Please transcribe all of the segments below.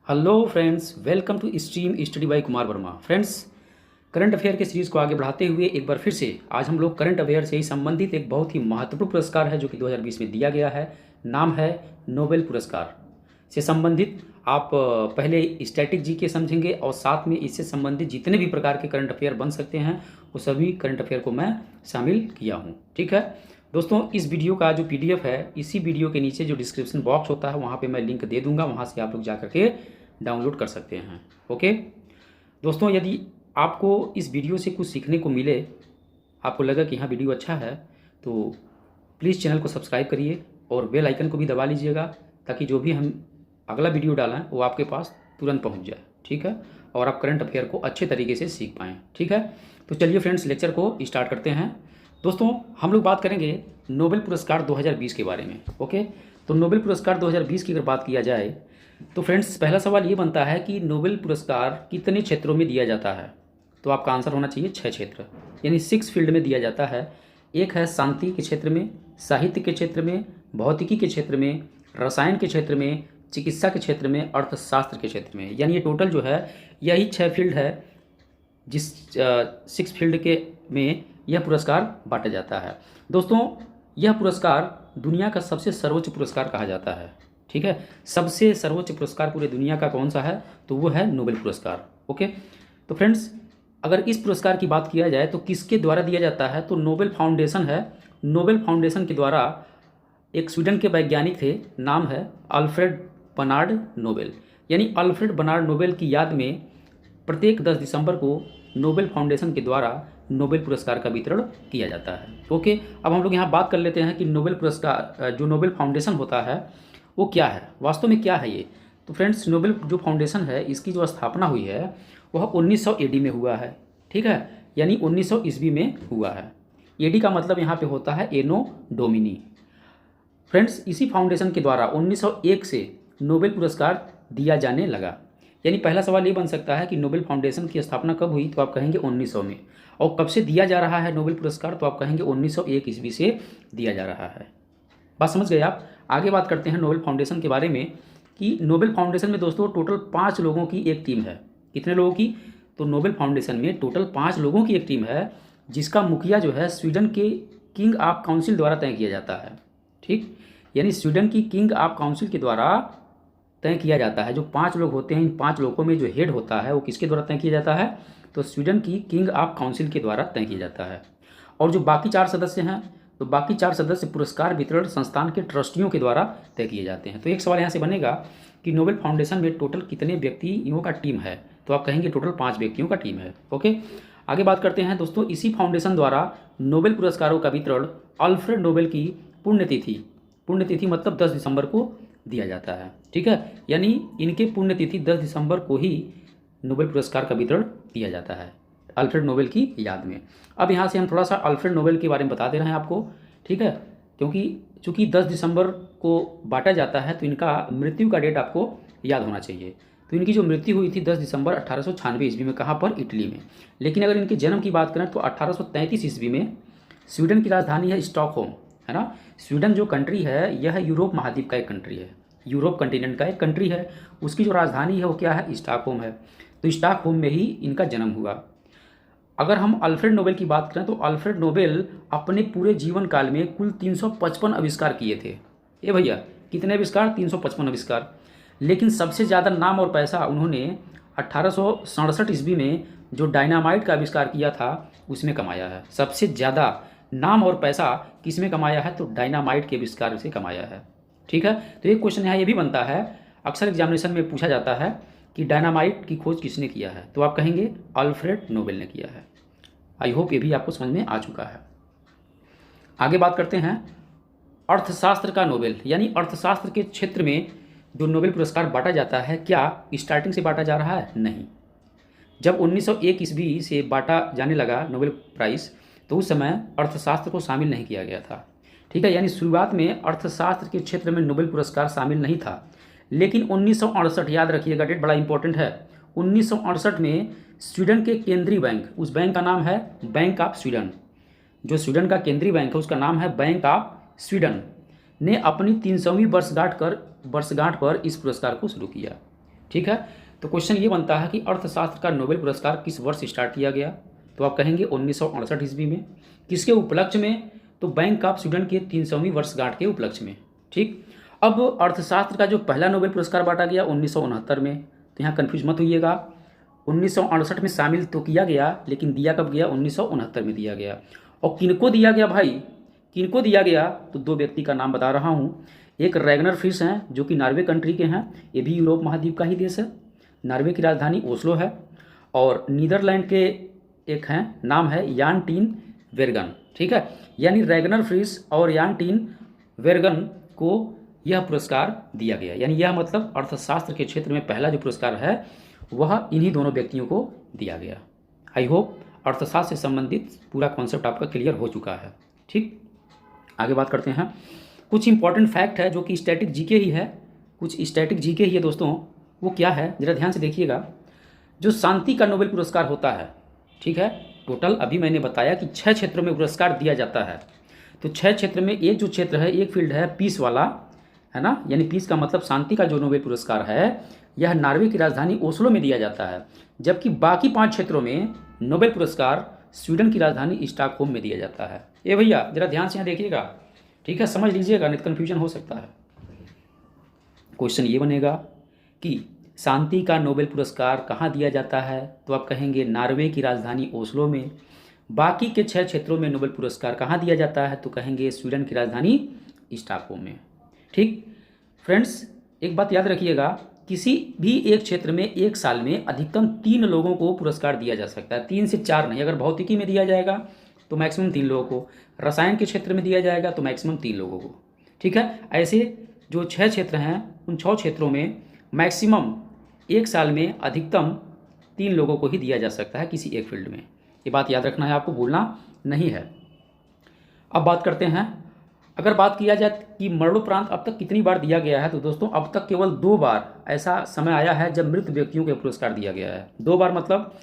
Hello friends, welcome to stream study by Kumar Verma. Friends, current affair के series को आगे बढ़ाते हुए एक बार फिर से आज हम लोग करंट अफेयर से ही संबंधित एक बहुत ही महत्वपूर्ण पुरस्कार है जो कि 2020 में दिया गया है। नाम है नोबेल पुरस्कार। से संबंधित आप पहले स्टैटिक जी के समझेंगे और साथ में इससे संबंधित जितने भी प्रकार के करंट अफेयर बन सकते हैं वो सभी करंट अफेयर को मैं शामिल किया हूँ। ठीक है दोस्तों, इस वीडियो का जो पीडीएफ है इसी वीडियो के नीचे जो डिस्क्रिप्शन बॉक्स होता है वहाँ पे मैं लिंक दे दूंगा, वहाँ से आप लोग जा करके डाउनलोड कर सकते हैं। ओके दोस्तों, यदि आपको इस वीडियो से कुछ सीखने को मिले, आपको लगा कि हाँ वीडियो अच्छा है, तो प्लीज़ चैनल को सब्सक्राइब करिए और बेल आइकन को भी दबा लीजिएगा ताकि जो भी हम अगला वीडियो डालें वो आपके पास तुरंत पहुंच जाए। ठीक है, और आप करंट अफेयर को अच्छे तरीके से सीख पाएँ। ठीक है, तो चलिए फ्रेंड्स लेक्चर को स्टार्ट करते हैं। दोस्तों, हम लोग बात करेंगे नोबेल पुरस्कार 2020 के बारे में। ओके, तो नोबेल पुरस्कार 2020 की अगर बात किया जाए तो फ्रेंड्स पहला सवाल ये बनता है कि नोबेल पुरस्कार कितने क्षेत्रों में दिया जाता है। तो आपका आंसर होना चाहिए 6 क्षेत्र, यानी 6 फील्ड में दिया जाता है। एक है शांति के क्षेत्र में, साहित्य के क्षेत्र में, भौतिकी के क्षेत्र में, रसायन के क्षेत्र में, चिकित्सा के क्षेत्र में, अर्थशास्त्र के क्षेत्र में। यानी ये टोटल जो है यही 6 फील्ड है जिस 6 फील्ड के में यह पुरस्कार बांटा जाता है। दोस्तों, यह पुरस्कार दुनिया का सबसे सर्वोच्च पुरस्कार कहा जाता है। ठीक है, सबसे सर्वोच्च पुरस्कार पूरे दुनिया का कौन सा है, तो वो है नोबेल पुरस्कार। ओके, तो फ्रेंड्स अगर इस पुरस्कार की बात किया जाए तो किसके द्वारा दिया जाता है, तो नोबेल फाउंडेशन है। नोबेल फाउंडेशन के द्वारा एक स्वीडन के वैज्ञानिक थे, नाम है अल्फ्रेड बर्नार्ड नोबेल। यानी अल्फ्रेड बर्नार्ड नोबेल की याद में प्रत्येक 10 दिसंबर को नोबेल फाउंडेशन के द्वारा नोबेल पुरस्कार का वितरण किया जाता है। ओके, अब हम लोग यहाँ बात कर लेते हैं कि नोबेल पुरस्कार जो नोबेल फाउंडेशन होता है वो क्या है, वास्तव में क्या है ये। तो फ्रेंड्स, नोबेल जो फाउंडेशन है इसकी जो स्थापना हुई है वह 1900 एडी में हुआ है। ठीक है, यानी 1900 ईस्वी में हुआ है। एडी का मतलब यहाँ पे होता है एनो डोमिनी। फ्रेंड्स, इसी फाउंडेशन के द्वारा 1901 से नोबेल पुरस्कार दिया जाने लगा। यानी पहला सवाल ये बन सकता है कि नोबेल फाउंडेशन की स्थापना कब हुई, तो आप कहेंगे 1900 में। और कब से दिया जा रहा है नोबेल पुरस्कार, तो आप कहेंगे 1901 ईस्वी से दिया जा रहा है। बात समझ गए आप। आगे बात करते हैं नोबेल फाउंडेशन के बारे में कि नोबेल फाउंडेशन में दोस्तों टोटल 5 लोगों की एक टीम है। कितने लोगों की, तो नोबेल फाउंडेशन में टोटल 5 लोगों की एक टीम है जिसका मुखिया जो है स्वीडन के किंग ऑफ काउंसिल द्वारा तय किया जाता है। ठीक, यानी स्वीडन की किंग ऑफ काउंसिल के द्वारा तय किया जाता है। जो 5 लोग होते हैं, इन 5 लोगों में जो हेड होता है वो किसके द्वारा तय किया जाता है, तो स्वीडन की किंग ऑफ काउंसिल के द्वारा तय किया जाता है। और जो बाकी 4 सदस्य हैं, तो बाकी 4 सदस्य पुरस्कार वितरण संस्थान के ट्रस्टियों के द्वारा तय किए जाते हैं। तो एक सवाल यहाँ से बनेगा कि नोबेल फाउंडेशन में टोटल कितने व्यक्तियों का टीम है, तो आप कहेंगे टोटल 5 व्यक्तियों का टीम है। ओके, आगे बात करते हैं दोस्तों। इसी फाउंडेशन द्वारा नोबेल पुरस्कारों का वितरण अल्फ्रेड नोबेल की पुण्यतिथि मतलब 10 दिसंबर को दिया जाता है। ठीक है, यानी इनके पुण्यतिथि 10 दिसंबर को ही नोबेल पुरस्कार का वितरण किया जाता है अल्फ्रेड नोबेल की याद में। अब यहाँ से हम थोड़ा सा अल्फ्रेड नोबेल के बारे में बता दे रहे हैं आपको। ठीक है, क्योंकि चूँकि 10 दिसंबर को बांटा जाता है तो इनका मृत्यु का डेट आपको याद होना चाहिए। तो इनकी जो मृत्यु हुई थी 10 दिसंबर 1896 ईस्वी में, कहाँ पर, इटली में। लेकिन अगर इनके जन्म की बात करें तो 1833 ईस्वी में स्वीडन की राजधानी है स्टॉकहोम, है ना। स्वीडन जो कंट्री है यह यूरोप महाद्वीप का एक कंट्री है, यूरोप कंटिनेंट का एक कंट्री है। उसकी जो राजधानी है वो क्या है, स्टॉकहोम है। तो स्टॉकहोम में ही इनका जन्म हुआ। अगर हम अल्फ्रेड नोबेल की बात करें तो अल्फ्रेड नोबेल अपने पूरे जीवन काल में कुल 355 आविष्कार किए थे। ये भैया कितने आविष्कार, 355 आविष्कार। लेकिन सबसे ज़्यादा नाम और पैसा उन्होंने 1867 ईस्वी में जो डायनामाइट का आविष्कार किया था उसमें कमाया है। सबसे ज़्यादा नाम और पैसा किस में कमाया है, तो डायनामाइट के आविष्कार से कमाया है। ठीक है, तो एक क्वेश्चन यहाँ ये भी बनता है, अक्सर एग्जामिनेशन में पूछा जाता है कि डायनामाइट की खोज किसने किया है, तो आप कहेंगे अल्फ्रेड नोबेल ने किया है। आई होप ये भी आपको समझ में आ चुका है। आगे बात करते हैं अर्थशास्त्र का नोबेल, यानी अर्थशास्त्र के क्षेत्र में जो नोबेल पुरस्कार बांटा जाता है, क्या स्टार्टिंग से बांटा जा रहा है, नहीं। जब 1901 ईस्वी से बांटा जाने लगा नोबेल प्राइज़ तो उस समय अर्थशास्त्र को शामिल नहीं किया गया था। ठीक है, यानी शुरुआत में अर्थशास्त्र के क्षेत्र में नोबेल पुरस्कार शामिल नहीं था। लेकिन 1968, याद रखिएगा डेट बड़ा इंपॉर्टेंट है, 1968 में स्वीडन के केंद्रीय बैंक, उस बैंक का नाम है बैंक ऑफ स्वीडन, जो स्वीडन का केंद्रीय बैंक है उसका नाम है बैंक ऑफ स्वीडन, ने अपनी 300वीं वर्षगांठ पर इस पुरस्कार को शुरू किया। ठीक है। तो क्वेश्चन ये बनता है कि अर्थशास्त्र का नोबेल पुरस्कार किस वर्ष स्टार्ट किया गया? तो आप कहेंगे 1968 ईस्वी में। किसके उपलक्ष्य में? तो बैंक ऑफ स्वीडन के 300वीं वर्षगांठ के उपलक्ष्य में। ठीक। अब अर्थशास्त्र का जो पहला नोबेल पुरस्कार बांटा गया 1969 में, तो यहाँ कन्फ्यूज मत होइएगा। 1968 में शामिल तो किया गया, लेकिन दिया कब गया? 1969 में दिया गया। और किनको दिया गया भाई? किनको दिया गया? तो दो व्यक्ति का नाम बता रहा हूँ। एक रैगनर फिश हैं, जो कि नॉर्वे कंट्री के हैं, ये भी यूरोप महाद्वीप का ही देश है। नॉर्वे की राजधानी ओस्लो है। और नीदरलैंड के एक हैं, नाम है यान टीन वेरगन। ठीक है, यानी रैगनर फ्रिस और यान टीन वेरगन को यह पुरस्कार दिया गया। यानी यह मतलब अर्थशास्त्र के क्षेत्र में पहला जो पुरस्कार है वह इन्हीं दोनों व्यक्तियों को दिया गया। आई होप अर्थशास्त्र से संबंधित पूरा कॉन्सेप्ट आपका क्लियर हो चुका है। ठीक, आगे बात करते हैं। कुछ इंपॉर्टेंट फैक्ट है जो कि स्टैटिक जीके ही है, कुछ स्टैटिक जीके ही है दोस्तों। वो क्या है जरा ध्यान से देखिएगा। जो शांति का नोबेल पुरस्कार होता है, ठीक है, टोटल अभी मैंने बताया कि 6 क्षेत्रों में पुरस्कार दिया जाता है। तो 6 क्षेत्र में एक जो क्षेत्र है, एक फील्ड है पीस वाला, है ना, यानी पीस का मतलब शांति का जो नोबेल पुरस्कार है यह नॉर्वे की राजधानी ओस्लो में दिया जाता है। जबकि बाकी 5 क्षेत्रों में नोबेल पुरस्कार स्वीडन की राजधानी स्टॉकहोम में दिया जाता है। ये भैया जरा ध्यान से यहाँ देखिएगा, ठीक है, समझ लीजिएगा, नहीं तो कन्फ्यूजन हो सकता है। क्वेश्चन ये बनेगा कि शांति का नोबेल पुरस्कार कहाँ दिया जाता है? तो आप कहेंगे नॉर्वे की राजधानी ओस्लो में। बाकी के 6 क्षेत्रों में नोबेल पुरस्कार कहाँ दिया जाता है? तो कहेंगे स्वीडन की राजधानी स्टॉकहोम में। ठीक फ्रेंड्स, एक बात याद रखिएगा, किसी भी एक क्षेत्र में एक साल में अधिकतम 3 लोगों को पुरस्कार दिया जा सकता है, 3 से 4 नहीं। अगर भौतिकी में दिया जाएगा तो मैक्सिमम 3 लोगों को, रसायन के क्षेत्र में दिया जाएगा तो मैक्सिमम 3 लोगों को। ठीक है, ऐसे जो 6 क्षेत्र हैं उन 6 क्षेत्रों में मैक्सिमम एक साल में अधिकतम 3 लोगों को ही दिया जा सकता है किसी एक फील्ड में। ये बात याद रखना है, आपको भूलना नहीं है। अब बात करते हैं, अगर बात किया जाए कि मरणोपरांत अब तक कितनी बार दिया गया है, तो दोस्तों अब तक केवल 2 बार ऐसा समय आया है जब मृत व्यक्तियों को पुरस्कार दिया गया है। 2 बार मतलब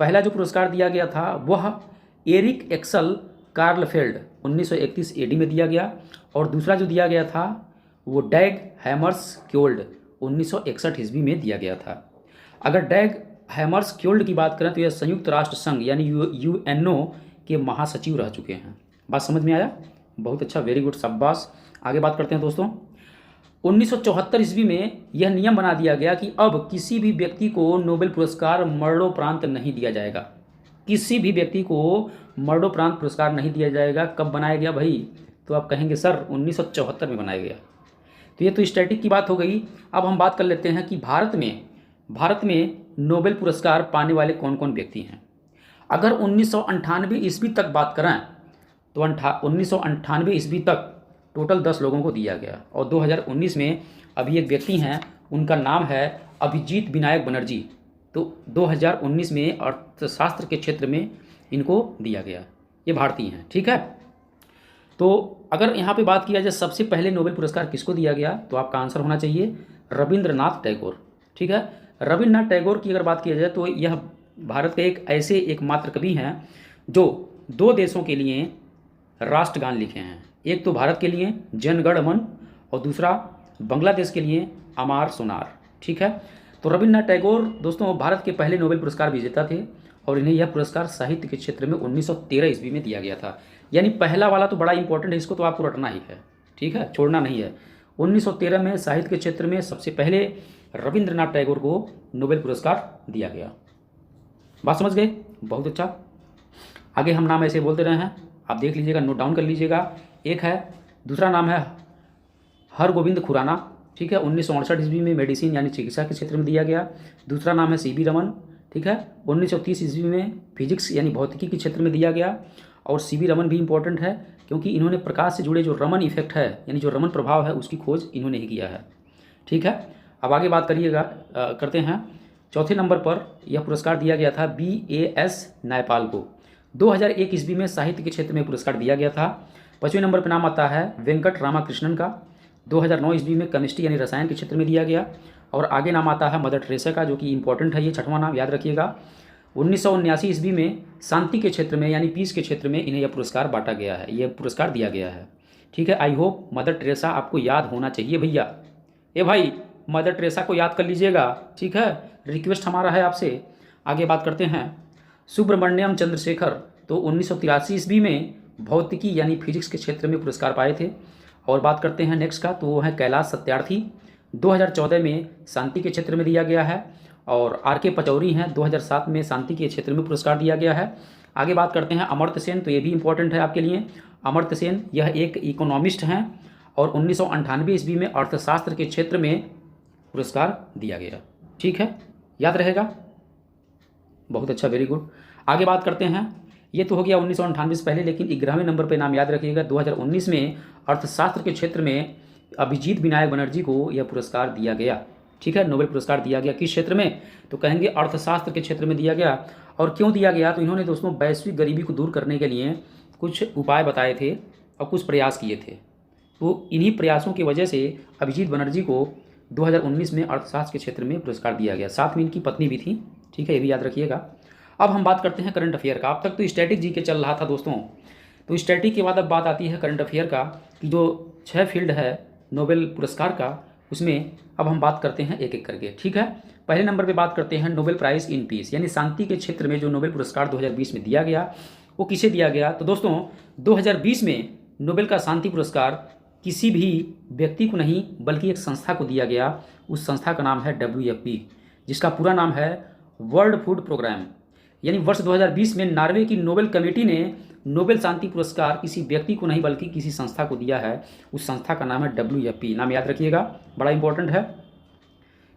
पहला जो पुरस्कार दिया गया था वह एरिक एक्सल कार्लफेल्ड 1931 एडी में दिया गया, और दूसरा जो दिया गया था वो डैग हैमर्सक्योल्ड 1961 ईस्वी में दिया गया था। अगर डैग हैमर्सक्योल्ड की बात करें तो यह संयुक्त राष्ट्र संघ यानी यूएनओ के महासचिव रह चुके हैं। बात समझ में आया? बहुत अच्छा, वेरी गुड, शाबाश। आगे बात करते हैं दोस्तों। 1974 ईस्वी में यह नियम बना दिया गया कि अब किसी भी व्यक्ति को नोबेल पुरस्कार मरणोपरांत नहीं दिया जाएगा। किसी भी व्यक्ति को मरणोपरांत पुरस्कार नहीं दिया जाएगा। कब बनाया गया भाई? तो आप कहेंगे सर 1974 में बनाया गया। तो ये तो स्टैटिक की बात हो गई। अब हम बात कर लेते हैं कि भारत में नोबेल पुरस्कार पाने वाले कौन कौन व्यक्ति हैं। अगर 1998 ईस्वी तक बात करें तो 1998 ईस्वी तक टोटल 10 लोगों को दिया गया, और 2019 में अभी एक व्यक्ति हैं, उनका नाम है अभिजीत विनायक बनर्जी। तो 2019 में अर्थशास्त्र के क्षेत्र में इनको दिया गया, ये भारतीय हैं। ठीक है, तो अगर यहाँ पे बात किया जाए सबसे पहले नोबेल पुरस्कार किसको दिया गया, तो आपका आंसर होना चाहिए रविंद्रनाथ टैगोर। ठीक है, रविंद्रनाथ टैगोर की अगर बात किया जाए तो यह भारत के एक ऐसे एकमात्र कवि हैं जो 2 देशों के लिए राष्ट्रगान लिखे हैं। एक तो भारत के लिए जन गण मन, और दूसरा बांग्लादेश के लिए अमार सोनार। ठीक है, तो रविंद्रनाथ टैगोर दोस्तों भारत के पहले नोबेल पुरस्कार विजेता थे, और इन्हें यह पुरस्कार साहित्य के क्षेत्र में 1913 ईस्वी में दिया गया था। यानी पहला वाला तो बड़ा इंपॉर्टेंट है, इसको तो आपको रटना ही है, ठीक है, छोड़ना नहीं है। 1913 में साहित्य के क्षेत्र में सबसे पहले रविंद्रनाथ टैगोर को नोबेल पुरस्कार दिया गया। बात समझ गए? बहुत अच्छा। आगे हम नाम ऐसे बोलते रहे हैं, आप देख लीजिएगा, नोट डाउन कर लीजिएगा। एक है, दूसरा नाम है हरगोविंद खुराना। ठीक है, 1968 ईस्वी में मेडिसिन यानी चिकित्सा के क्षेत्र में दिया गया। दूसरा नाम है सीवी रमन। ठीक है, 1930 ईस्वी में फिजिक्स यानी भौतिकी के क्षेत्र में दिया गया। और सीवी रमन भी इंपॉर्टेंट है क्योंकि इन्होंने प्रकाश से जुड़े जो रमन इफेक्ट है यानी जो रमन प्रभाव है उसकी खोज इन्होंने ही किया है। ठीक है, अब आगे बात करते हैं। चौथे नंबर पर यह पुरस्कार दिया गया था BAS नायपाल को। 2001 ईस्वी में साहित्य के क्षेत्र में पुरस्कार दिया गया था। 5वें नंबर पर नाम आता है वेंकट रामाकृष्णन का। 2009 ईस्वी में केमिस्ट्री यानी रसायन के क्षेत्र में दिया गया। और आगे नाम आता है मदर टेरेसा का, जो कि इंपॉर्टेंट है, ये 6वां नाम याद रखिएगा। 1979 ईस्वी में शांति के क्षेत्र में यानी पीस के क्षेत्र में इन्हें यह पुरस्कार बांटा गया है, यह पुरस्कार दिया गया है। ठीक है, आई होप मदर टेरेसा आपको याद होना चाहिए भैया। ए भाई मदर टेरेसा को याद कर लीजिएगा, ठीक है, रिक्वेस्ट हमारा है आपसे। आगे बात करते हैं सुब्रमण्यम चंद्रशेखर, तो 1983 ईस्वी में भौतिकी यानी फिजिक्स के क्षेत्र में पुरस्कार पाए थे। और बात करते हैं नेक्स्ट का, तो वो है कैलाश सत्यार्थी, 2014 में शांति के क्षेत्र में दिया गया है। और R.K. पचौरी हैं, 2007 में शांति के क्षेत्र में पुरस्कार दिया गया है। आगे बात करते हैं अमर्त्य सेन, तो ये भी इंपॉर्टेंट है आपके लिए। अमर्त्य सेन यह एक इकोनॉमिस्ट हैं और 1998 ईस्वी में अर्थशास्त्र के क्षेत्र में पुरस्कार दिया गया, ठीक है, याद रहेगा, बहुत अच्छा, वेरी गुड। आगे बात करते हैं, ये तो हो गया 1998 से पहले, लेकिन 11वें नंबर पे नाम याद रखिएगा, 2019 में अर्थशास्त्र के क्षेत्र में अभिजीत विनायक बनर्जी को यह पुरस्कार दिया गया, ठीक है, नोबेल पुरस्कार दिया गया। किस क्षेत्र में, तो कहेंगे अर्थशास्त्र के क्षेत्र में दिया गया। और क्यों दिया गया, तो इन्होंने दोस्तों वैश्विक गरीबी को दूर करने के लिए कुछ उपाय बताए थे और कुछ प्रयास किए थे, तो इन्हीं प्रयासों की वजह से अभिजीत बनर्जी को 2019 में अर्थशास्त्र के क्षेत्र में पुरस्कार दिया गया। साथ में इनकी पत्नी भी थी, ठीक है, ये भी याद रखिएगा। अब हम बात करते हैं करंट अफेयर का। अब तक तो स्टैटिक जी के चल रहा था दोस्तों, तो स्टैटिक के बाद अब बात आती है करंट अफेयर का, कि जो 6 फील्ड है नोबेल पुरस्कार का, उसमें अब हम बात करते हैं एक एक करके, ठीक है। पहले नंबर पे बात करते हैं नोबेल प्राइज़ इन पीस, यानी शांति के क्षेत्र में जो नोबेल पुरस्कार 2020 में दिया गया, वो किसे दिया गया, तो दोस्तों 2020 में नोबेल का शांति पुरस्कार किसी भी व्यक्ति को नहीं बल्कि एक संस्था को दिया गया। उस संस्था का नाम है WFP, जिसका पूरा नाम है वर्ल्ड फूड प्रोग्राम। यानी वर्ष 2020 में नॉर्वे की नोबेल कमेटी ने नोबेल शांति पुरस्कार किसी व्यक्ति को नहीं बल्कि किसी संस्था को दिया है। उस संस्था का नाम है WFP, नाम याद रखिएगा, बड़ा इंपॉर्टेंट है।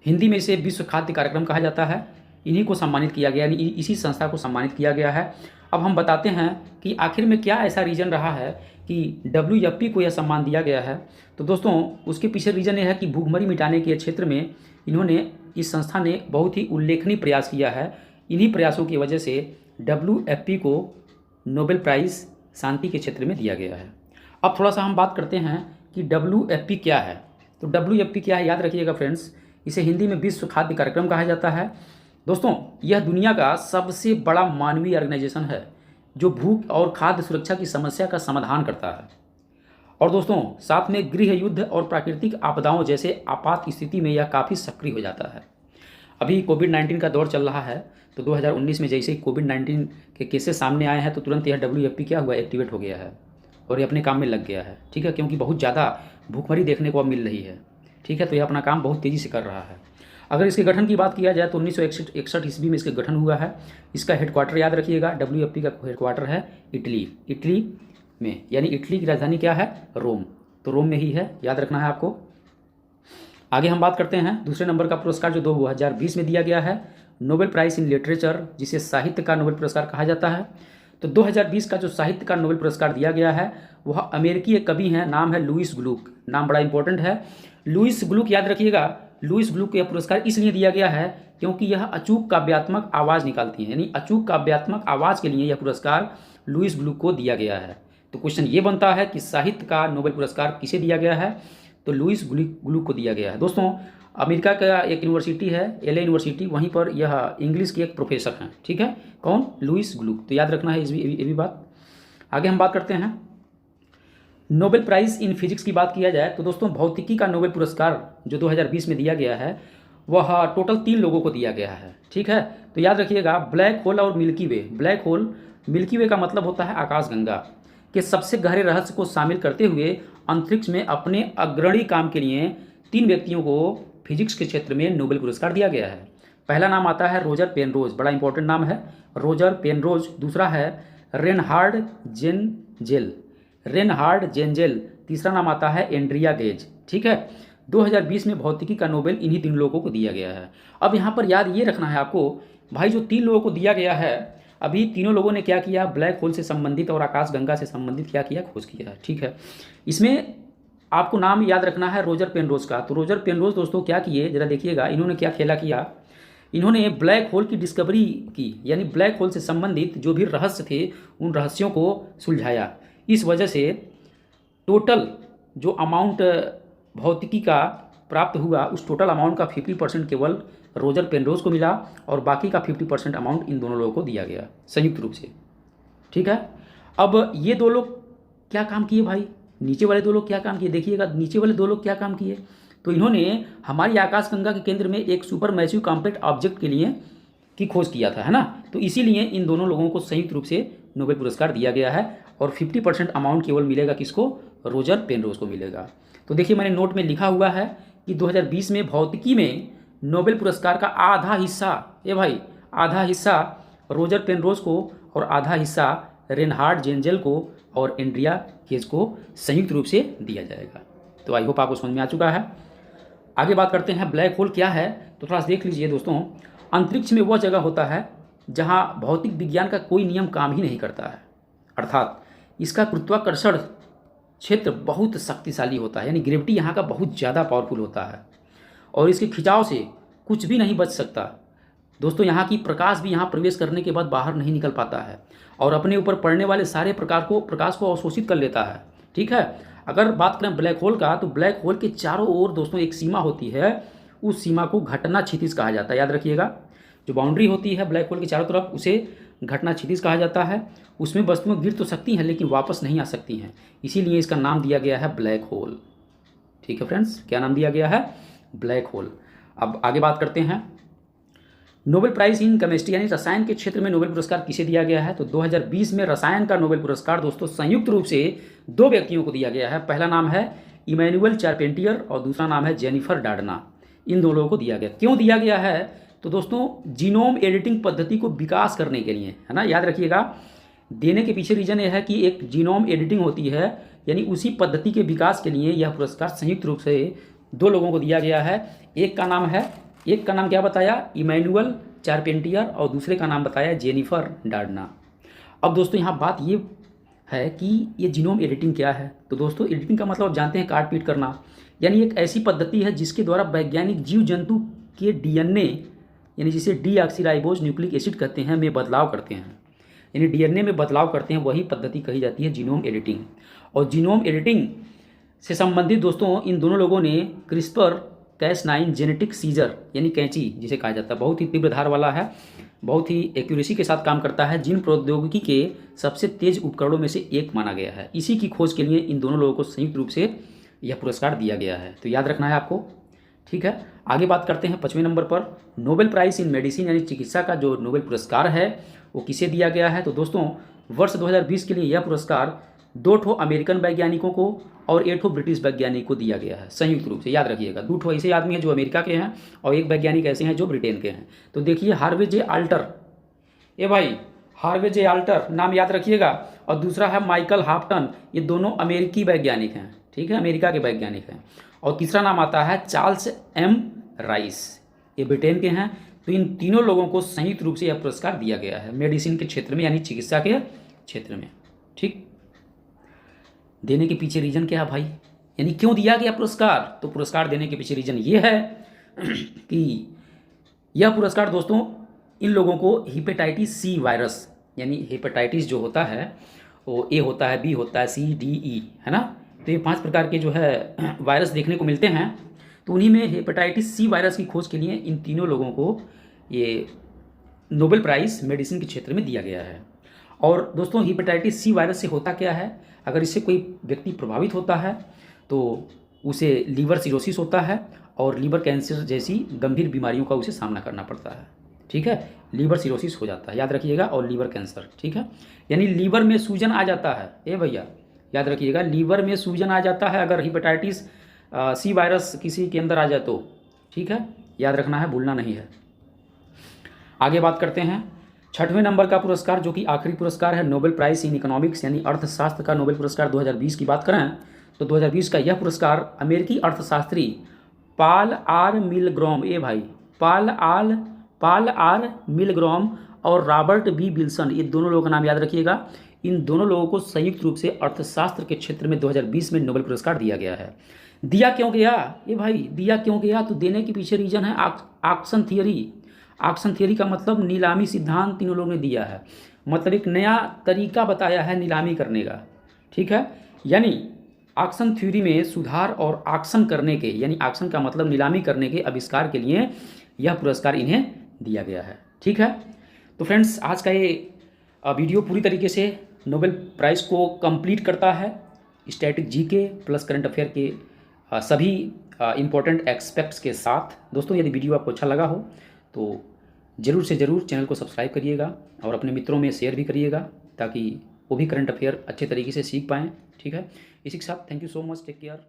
हिंदी में इसे विश्व खाद्य कार्यक्रम कहा जाता है। इन्हीं को सम्मानित किया गया, यानी इसी संस्था को सम्मानित किया गया है। अब हम बताते हैं कि आखिर में क्या ऐसा रीज़न रहा है कि WFP को यह सम्मान दिया गया है। तो दोस्तों उसके पीछे रीज़न ये है कि भूखमरी मिटाने के क्षेत्र में इन्होंने, इस संस्था ने बहुत ही उल्लेखनीय प्रयास किया है। इन्हीं प्रयासों की वजह से WFP को नोबेल प्राइज़ शांति के क्षेत्र में दिया गया है। अब थोड़ा सा हम बात करते हैं कि WFP क्या है। तो WFP क्या है, याद रखिएगा फ्रेंड्स, इसे हिंदी में विश्व खाद्य कार्यक्रम कहा जाता है। दोस्तों यह दुनिया का सबसे बड़ा मानवीय ऑर्गेनाइजेशन है जो भूख और खाद्य सुरक्षा की समस्या का समाधान करता है। और दोस्तों साथ में गृह युद्ध और प्राकृतिक आपदाओं जैसे आपात स्थिति में यह काफ़ी सक्रिय हो जाता है। अभी कोविड-19 का दौर चल रहा है, तो 2019 में जैसे ही कोविड-19 के केसेस सामने आए हैं, तो तुरंत यह WFP क्या हुआ, एक्टिवेट हो गया है और ये अपने काम में लग गया है, ठीक है, क्योंकि बहुत ज़्यादा भूखमरी देखने को अब मिल रही है, ठीक है, तो यह अपना काम बहुत तेज़ी से कर रहा है। अगर इसके गठन की बात किया जाए तो 1961 ईस्वी में इसका गठन हुआ है। इसका हेडक्वार्टर याद रखिएगा, WFP का हेडक्वार्टर है इटली में, यानी इटली की राजधानी क्या है, रोम, तो रोम में ही है, याद रखना है आपको। आगे हम बात करते हैं दूसरे नंबर का पुरस्कार जो 2020 में दिया गया है, नोबेल प्राइज़ इन लिटरेचर, जिसे साहित्य का नोबेल पुरस्कार कहा जाता है। तो 2020 का जो साहित्य का नोबेल पुरस्कार दिया गया है वह अमेरिकी एक कवि हैं, नाम है लुईस ग्लुक, नाम बड़ा इंपॉर्टेंट है, लुईस ग्लुक, याद रखिएगा। लुईस ग्लुक को यह पुरस्कार इसलिए दिया गया है क्योंकि यह अचूक काव्यात्मक आवाज़ निकालती हैं, यानी अचूक काव्यात्मक आवाज़ के लिए यह पुरस्कार लुईस ग्लुक को दिया गया है। तो क्वेश्चन ये बनता है कि साहित्य का नोबेल पुरस्कार किसे दिया गया है, तो लुईस ग्लुक को दिया गया है। दोस्तों अमेरिका का एक यूनिवर्सिटी है, LA यूनिवर्सिटी, वहीं पर यह इंग्लिश के एक प्रोफेसर हैं, ठीक है, कौन, लुईस ग्लुक, तो याद रखना है ये भी बात। आगे हम बात करते हैं नोबेल प्राइज़ इन फिजिक्स की बात किया जाए तो दोस्तों भौतिकी का नोबेल पुरस्कार जो 2020 में दिया गया है वह टोटल 3 लोगों को दिया गया है, ठीक है। तो याद रखिएगा, ब्लैक होल और मिल्की वे। ब्लैक होल, मिल्की वे का मतलब होता है आकाशगंगा के सबसे गहरे रहस्य को शामिल करते हुए अंतरिक्ष में अपने अग्रणी काम के लिए 3 व्यक्तियों को फिजिक्स के क्षेत्र में नोबेल पुरस्कार दिया गया है। पहला नाम आता है रोजर पेनरोज, बड़ा इंपॉर्टेंट नाम है, रोजर पेनरोज। दूसरा है रेनहार्ड जेंजेल। तीसरा नाम आता है एंड्रिया गेज, ठीक है। 2020 में भौतिकी का नोबेल इन्हीं 3 लोगों को दिया गया है। अब यहाँ पर याद ये रखना है आपको भाई, जो 3 लोगों को दिया गया है, अभी तीनों लोगों ने क्या किया, ब्लैक होल से संबंधित और आकाशगंगा से संबंधित क्या किया, खोज किया है, ठीक है। इसमें आपको नाम याद रखना है रोजर पेनरोज का। तो रोजर पेनरोज दोस्तों क्या किए, जरा देखिएगा, इन्होंने क्या खेला किया, इन्होंने ब्लैक होल की डिस्कवरी की, यानी ब्लैक होल से संबंधित जो भी रहस्य थे उन रहस्यों को सुलझाया। इस वजह से टोटल जो अमाउंट भौतिकी का प्राप्त हुआ, उस टोटल अमाउंट का 50% केवल रोजर पेनरोज को मिला और बाकी का 50% अमाउंट इन दोनों लोगों को दिया गया संयुक्त रूप से, ठीक है। अब ये 2 लोग क्या काम किए भाई, नीचे वाले 2 लोग क्या काम किए, देखिएगा नीचे वाले 2 लोग क्या काम किए। तो इन्होंने हमारी आकाशगंगा के केंद्र में एक सुपर मैसिव कॉम्पैक्ट ऑब्जेक्ट के लिए की खोज किया था, है ना। तो इसीलिए इन दोनों लोगों को संयुक्त रूप से नोबेल पुरस्कार दिया गया है और 50% अमाउंट केवल मिलेगा किसको, रोजर पेनरोज को मिलेगा। तो देखिए मैंने नोट में लिखा हुआ है कि 2020 में भौतिकी में नोबेल पुरस्कार का आधा हिस्सा, ये भाई आधा हिस्सा रोजर पेनरोज को और आधा हिस्सा रेनहार्ड जेंजेल को और एंड्रिया केज को संयुक्त रूप से दिया जाएगा। तो आई होप आपको समझ में आ चुका है। आगे बात करते हैं ब्लैक होल क्या है। तो थोड़ा सा देख लीजिए दोस्तों, अंतरिक्ष में वह जगह होता है जहां भौतिक विज्ञान का कोई नियम काम ही नहीं करता है, अर्थात इसका गुरुत्वाकर्षण क्षेत्र बहुत शक्तिशाली होता है, यानी ग्रेविटी यहाँ का बहुत ज़्यादा पावरफुल होता है और इसके खिंचाव से कुछ भी नहीं बच सकता। दोस्तों यहाँ की प्रकाश भी यहाँ प्रवेश करने के बाद बाहर नहीं निकल पाता है और अपने ऊपर पड़ने वाले सारे प्रकाश को अवशोषित कर लेता है। ठीक है, अगर बात करें ब्लैक होल का, तो ब्लैक होल के चारों ओर दोस्तों एक सीमा होती है, उस सीमा को घटना क्षितिज कहा जाता है। याद रखिएगा, जो बाउंड्री होती है ब्लैक होल के चारों तरफ उसे घटना क्षितिज कहा जाता है। उसमें वस्तुएं गिर तो सकती हैं लेकिन वापस नहीं आ सकती हैं, इसीलिए इसका नाम दिया गया है ब्लैक होल। ठीक है फ्रेंड्स, क्या नाम दिया गया है, ब्लैक होल। अब आगे बात करते हैं नोबेल प्राइज इन केमिस्ट्री यानी रसायन के क्षेत्र में नोबेल पुरस्कार किसे दिया गया है। तो 2020 में रसायन का नोबेल पुरस्कार दोस्तों संयुक्त रूप से 2 व्यक्तियों को दिया गया है। पहला नाम है इमैनुअल चार्पेंटियर और दूसरा नाम है जेनिफर डार्डना। इन दोनों लोगों को दिया गया। क्यों दिया गया है, तो दोस्तों जीनोम एडिटिंग पद्धति को विकास करने के लिए, है ना। याद रखिएगा, देने के पीछे रीजन यह है कि एक जीनोम एडिटिंग होती है, यानी उसी पद्धति के विकास के लिए यह पुरस्कार संयुक्त रूप से 2 लोगों को दिया गया है। एक का नाम क्या बताया, इमैनुअल चार्पेंटियर, और दूसरे का नाम बताया जेनिफर डार्डना। अब दोस्तों यहाँ बात ये है कि ये जीनोम एडिटिंग क्या है। तो दोस्तों एडिटिंग का मतलब आप जानते हैं काट पीट करना, यानी एक ऐसी पद्धति है जिसके द्वारा वैज्ञानिक जीव जंतु के डीएनए, यानी जिसे डीऑक्सीराइबोज न्यूक्लिक एसिड कहते हैं, में बदलाव करते हैं, यानी डीएनए में बदलाव करते हैं, वही पद्धति कही जाती है जीनोम एडिटिंग। और जीनोम एडिटिंग से संबंधित दोस्तों इन दोनों लोगों ने क्रिस्पर Cas9 जेनेटिक सीजर यानी कैंची जिसे कहा जाता है, बहुत ही तीव्र धार वाला है, बहुत ही एक्यूरेसी के साथ काम करता है, जिन प्रौद्योगिकी के सबसे तेज उपकरणों में से एक माना गया है। इसी की खोज के लिए इन दोनों लोगों को संयुक्त रूप से यह पुरस्कार दिया गया है। तो याद रखना है आपको। ठीक है, आगे बात करते हैं 5वें नंबर पर नोबेल प्राइज़ इन मेडिसिन यानी चिकित्सा का जो नोबेल पुरस्कार है वो किसे दिया गया है। तो दोस्तों वर्ष 2020 के लिए यह पुरस्कार 2 अमेरिकन वैज्ञानिकों को और 1 ब्रिटिश वैज्ञानिक को दिया गया है संयुक्त रूप से। याद रखिएगा, 2 ऐसे आदमी हैं जो अमेरिका के हैं और 1 वैज्ञानिक ऐसे हैं जो ब्रिटेन के हैं। तो देखिए हार्वे जे आल्टर, ये भाई हार्वे जे आल्टर नाम याद रखिएगा, और दूसरा है माइकल हाफ्टन, ये दोनों अमेरिकी वैज्ञानिक हैं। ठीक है, अमेरिका के वैज्ञानिक हैं। और तीसरा नाम आता है चार्ल्स एम राइस, ये ब्रिटेन के हैं। तो इन तीनों लोगों को संयुक्त रूप से यह पुरस्कार दिया गया है मेडिसिन के क्षेत्र में, यानी चिकित्सा के क्षेत्र में। ठीक, देने के पीछे रीजन क्या है भाई, यानी क्यों दिया गया पुरस्कार। तो पुरस्कार देने के पीछे रीजन ये है कि यह पुरस्कार दोस्तों इन लोगों को हेपेटाइटिस सी वायरस, यानी हेपेटाइटिस जो होता है वो ए होता है, बी होता है, सी, डी, ई, है ना। तो ये 5 प्रकार के जो है वायरस देखने को मिलते हैं। तो उन्हीं में हेपेटाइटिस सी वायरस की खोज के लिए इन तीनों लोगों को ये नोबेल प्राइज़ मेडिसिन के क्षेत्र में दिया गया है। और दोस्तों हेपेटाइटिस सी वायरस से होता क्या है, अगर इससे कोई व्यक्ति प्रभावित होता है तो उसे लीवर सिरोसिस होता है और लीवर कैंसर जैसी गंभीर बीमारियों का उसे सामना करना पड़ता है। ठीक है, लीवर सिरोसिस हो जाता है, याद रखिएगा, और लीवर कैंसर। ठीक है, यानी लीवर में सूजन आ जाता है, ए भैया याद रखिएगा, लीवर में सूजन आ जाता है अगर हेपेटाइटिस सी वायरस किसी के अंदर आ जाए तो। ठीक है, याद रखना है, भूलना नहीं है। आगे बात करते हैं 6वें नंबर का पुरस्कार, जो कि आखिरी पुरस्कार है नोबेल प्राइज़ इन इकोनॉमिक्स यानी अर्थशास्त्र का नोबेल पुरस्कार 2020 की बात करें तो 2020 का यह पुरस्कार अमेरिकी अर्थशास्त्री पाल आर मिलग्रॉम, ए भाई पाल आर मिलग्रॉम और रॉबर्ट बी विल्सन, ये दोनों लोगों का नाम याद रखिएगा। इन दोनों लोगों को संयुक्त रूप से अर्थशास्त्र के क्षेत्र में 2020 में नोबेल पुरस्कार दिया गया है। दिया क्यों गया, ये भाई दिया क्यों गया, तो देने के पीछे रीजन है ऑक्शन थियरी। ऑक्शन थियरी का मतलब नीलामी सिद्धांत तीनों लोगों ने दिया है, मतलब एक नया तरीका बताया है नीलामी करने का। ठीक है, यानी ऑक्शन थ्योरी में सुधार और ऑक्शन करने के, यानी ऑक्शन का मतलब नीलामी करने के आविष्कार के लिए यह पुरस्कार इन्हें दिया गया है। ठीक है, तो फ्रेंड्स आज का ये वीडियो पूरी तरीके से नोबेल प्राइज़ को कंप्लीट करता है। Static GK plus current affair के सभी इम्पोर्टेंट एक्सपेक्ट्स के साथ। दोस्तों यदि वीडियो आपको अच्छा लगा हो तो ज़रूर से ज़रूर चैनल को सब्सक्राइब करिएगा और अपने मित्रों में शेयर भी करिएगा, ताकि वो भी करंट अफेयर अच्छे तरीके से सीख पाएँ। ठीक है, इसी के साथ thank you so much, take care.